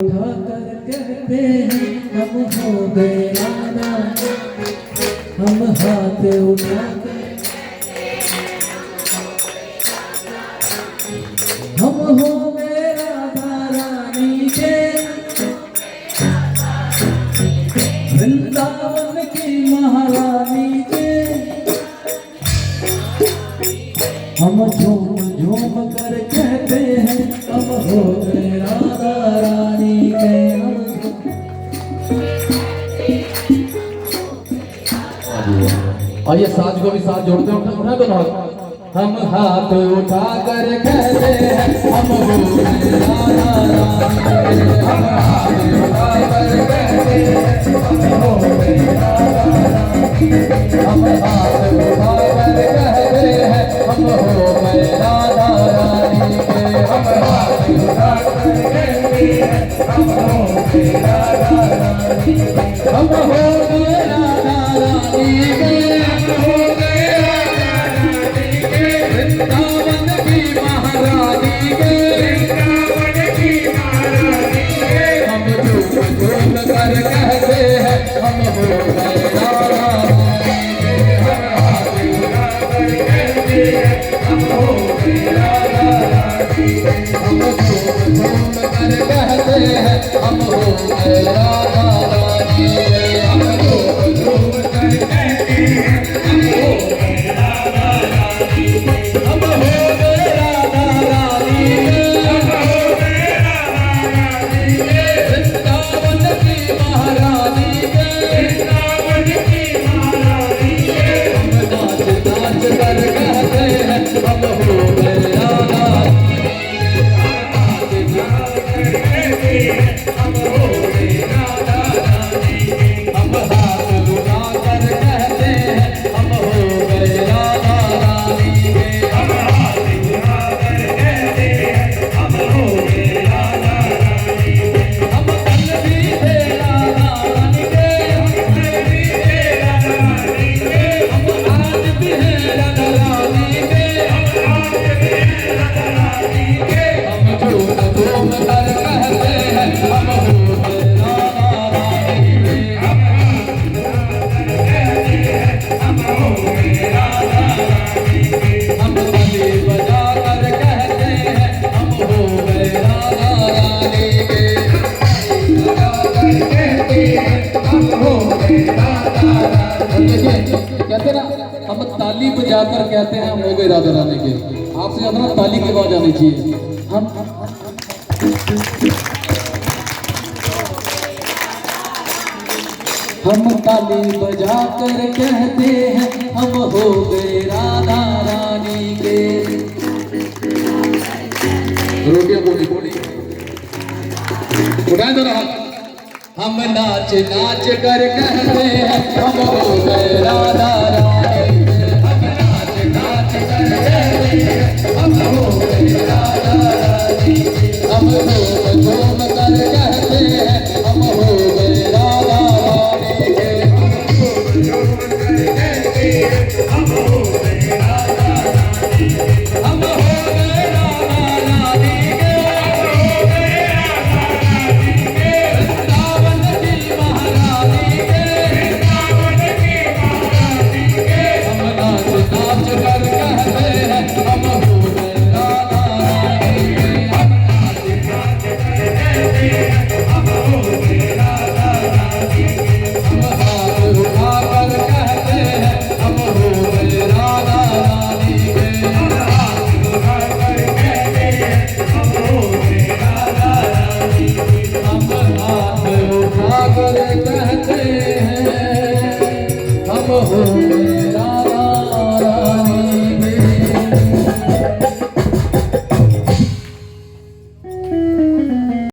उठाकर कहते हैं हम हो गए राना, हम हाथ उठाकर हम हो गए राधा रानी के, वृंदावन की महारानी के। हम झूम झूम कर कहते हैं हम हो गए राधा रानी के। आइए साज को भी साथ जोड़ते हैं, उठा दोनों हाथ। हम हाथ उठा कर कहते हैं हम हो गए राधा रानी के। हम हाथ उठा कर कहते हैं हम हो गए राधा रानी के। हम हाथ उठा कर कहते हैं हम हो गए राधा रानी के। हम हाथ उठा कर कहते हैं हम हो गए राधा रानी के। हम हो गए राधा रानी के। वृंदावन की महारानी के, हम झूम झूम कर कहते हैं हम हो गए राधा रानी के। हम हाथ उठा कर कहते हैं हम हो गए राधा रानी के। हम झूम झूम कर कहते हैं हम हो गए राधा रानी के। हम झूम झूम कर कहते हैं हम हो गए राधा रानी के। हम हो गए राधा रानी के। हम हो गए राधा रानी के। वृंदावन की महारानी के। वृंदावन की महारानी के। हम नाच नाच कर कहते हैं हम हो गए राधा रानी के। हम नाच नाच कर कहते हैं हम हो गए राधा रानी के। हम हाथ उठा कर कहते हैं हम हो गए राधा रानी के। हम हाथ उठा कर कहते हैं हम हो गए राधा रानी के। हम कल भी थे राधा रानी के। हम कल भी थे राधा रानी के। हम आज भी हैं राधा रानी के। हम आज भी हैं राधा रानी के। हम झूम झूम कर कहते हैं हम हो गए राधा रानी के। हम हाथ उठा कर कहते हैं हम हो गए राधा रानी के। हम ताली बजा कर कहते हैं हम हो गए राधा रानी के। बजा कर कहते हैं हम हो गए राधा रानी के। देखिए कहते ना हम ताली बजाकर कहते हैं हम हो गए राधा रानी के। आपसे ज्यादा ना ताली की आवाज आनी चाहिए। हम ताली बजा कर कहते हैं हम हो गए राधा रानी के। रोटियां बोली बोली उठाए दो हाथ। हम नाच नाच कर कहते हैं हम हो गए राधा रानी के। हम नाच नाच कर कहते हैं हम हो गए राधा रानी के। हम झूम झूम